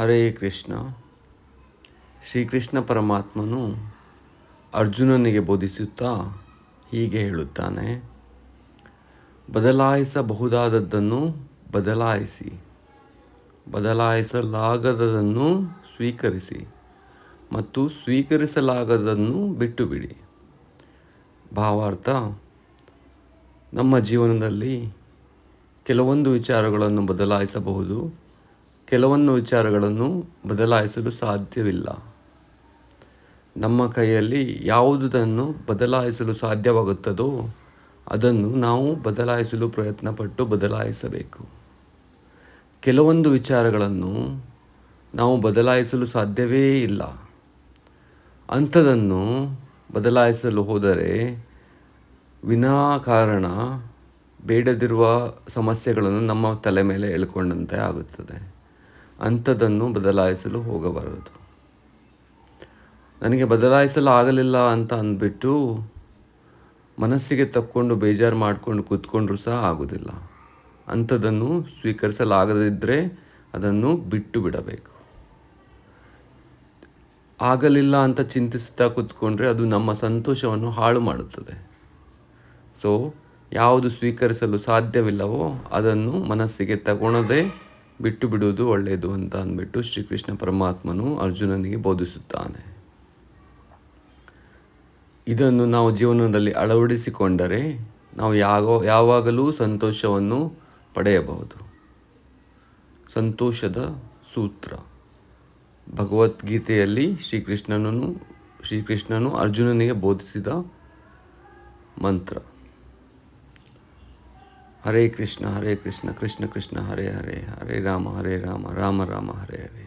ಹರೇ ಕೃಷ್ಣ. ಶ್ರೀಕೃಷ್ಣ ಪರಮಾತ್ಮನು ಅರ್ಜುನನಿಗೆ ಬೋಧಿಸುತ್ತಾ ಹೀಗೆ ಹೇಳುತ್ತಾನೆ, ಬದಲಾಯಿಸಬಹುದಾದದ್ದನ್ನು ಬದಲಾಯಿಸಿ, ಬದಲಾಯಿಸಲಾಗದದನ್ನು ಸ್ವೀಕರಿಸಿ ಮತ್ತು ಸ್ವೀಕರಿಸಲಾಗದನ್ನು ಬಿಟ್ಟು ಬಿಡಿ. ಭಾವಾರ್ಥ: ನಮ್ಮ ಜೀವನದಲ್ಲಿ ಕೆಲವೊಂದು ವಿಚಾರಗಳನ್ನು ಬದಲಾಯಿಸಬಹುದು, ಕೆಲವೊಂದು ವಿಚಾರಗಳನ್ನು ಬದಲಾಯಿಸಲು ಸಾಧ್ಯವಿಲ್ಲ. ನಮ್ಮ ಕೈಯಲ್ಲಿ ಯಾವುದನ್ನು ಬದಲಾಯಿಸಲು ಸಾಧ್ಯವಾಗುತ್ತದೋ ಅದನ್ನು ನಾವು ಬದಲಾಯಿಸಲು ಪ್ರಯತ್ನಪಟ್ಟು ಬದಲಾಯಿಸಬೇಕು. ಕೆಲವೊಂದು ವಿಚಾರಗಳನ್ನು ನಾವು ಬದಲಾಯಿಸಲು ಸಾಧ್ಯವೇ ಇಲ್ಲ. ಅಂಥದನ್ನು ಬದಲಾಯಿಸಲು ಹೋದರೆ ವಿನಾಕಾರಣ ಬೇಡದಿರುವ ಸಮಸ್ಯೆಗಳನ್ನು ನಮ್ಮ ತಲೆ ಮೇಲೆ ಎಳ್ಕೊಂಡಂತೆ ಆಗುತ್ತದೆ. ಅಂಥದನ್ನು ಬದಲಾಯಿಸಲು ಹೋಗಬಾರದು. ನನಗೆ ಬದಲಾಯಿಸಲು ಆಗಲಿಲ್ಲ ಅಂತ ಅಂದ್ಬಿಟ್ಟು ಮನಸ್ಸಿಗೆ ತಕ್ಕೊಂಡು ಬೇಜಾರು ಮಾಡಿಕೊಂಡು ಕೂತ್ಕೊಂಡ್ರೂ ಸಹ ಆಗೋದಿಲ್ಲ. ಅಂಥದನ್ನು ಸ್ವೀಕರಿಸಲಾಗದಿದ್ದರೆ ಅದನ್ನು ಬಿಟ್ಟು ಬಿಡಬೇಕು. ಆಗಲಿಲ್ಲ ಅಂತ ಚಿಂತಿಸ್ತಾ ಕೂತ್ಕೊಂಡ್ರೆ ಅದು ನಮ್ಮ ಸಂತೋಷವನ್ನು ಹಾಳು ಮಾಡುತ್ತದೆ. ಸೊ ಯಾವುದು ಸ್ವೀಕರಿಸಲು ಸಾಧ್ಯವಿಲ್ಲವೋ ಅದನ್ನು ಮನಸ್ಸಿಗೆ ತಗೊಳ್ಳದೆ ಬಿಟ್ಟು ಬಿಡುವುದು ಒಳ್ಳೆಯದು ಅಂತ ಅಂದ್ಬಿಟ್ಟು ಶ್ರೀಕೃಷ್ಣ ಪರಮಾತ್ಮನು ಅರ್ಜುನನಿಗೆ ಬೋಧಿಸುತ್ತಾನೆ. ಇದನ್ನು ನಾವು ಜೀವನದಲ್ಲಿ ಅಳವಡಿಸಿಕೊಂಡರೆ ನಾವು ಯಾವಾಗಲೂ ಸಂತೋಷವನ್ನು ಪಡೆಯಬಹುದು. ಸಂತೋಷದ ಸೂತ್ರ ಭಗವದ್ಗೀತೆಯಲ್ಲಿ ಶ್ರೀಕೃಷ್ಣನು ಅರ್ಜುನನಿಗೆ ಬೋಧಿಸಿದ ಮಂತ್ರ. ಹರೇ ಕೃಷ್ಣ ಕೃಷ್ಣ ಕೃಷ್ಣ ಹರೇ ಹರೇ, ಹರೇ ರಾಮ ರಾಮ ರಾಮ ಹರೇ ಹರೇ.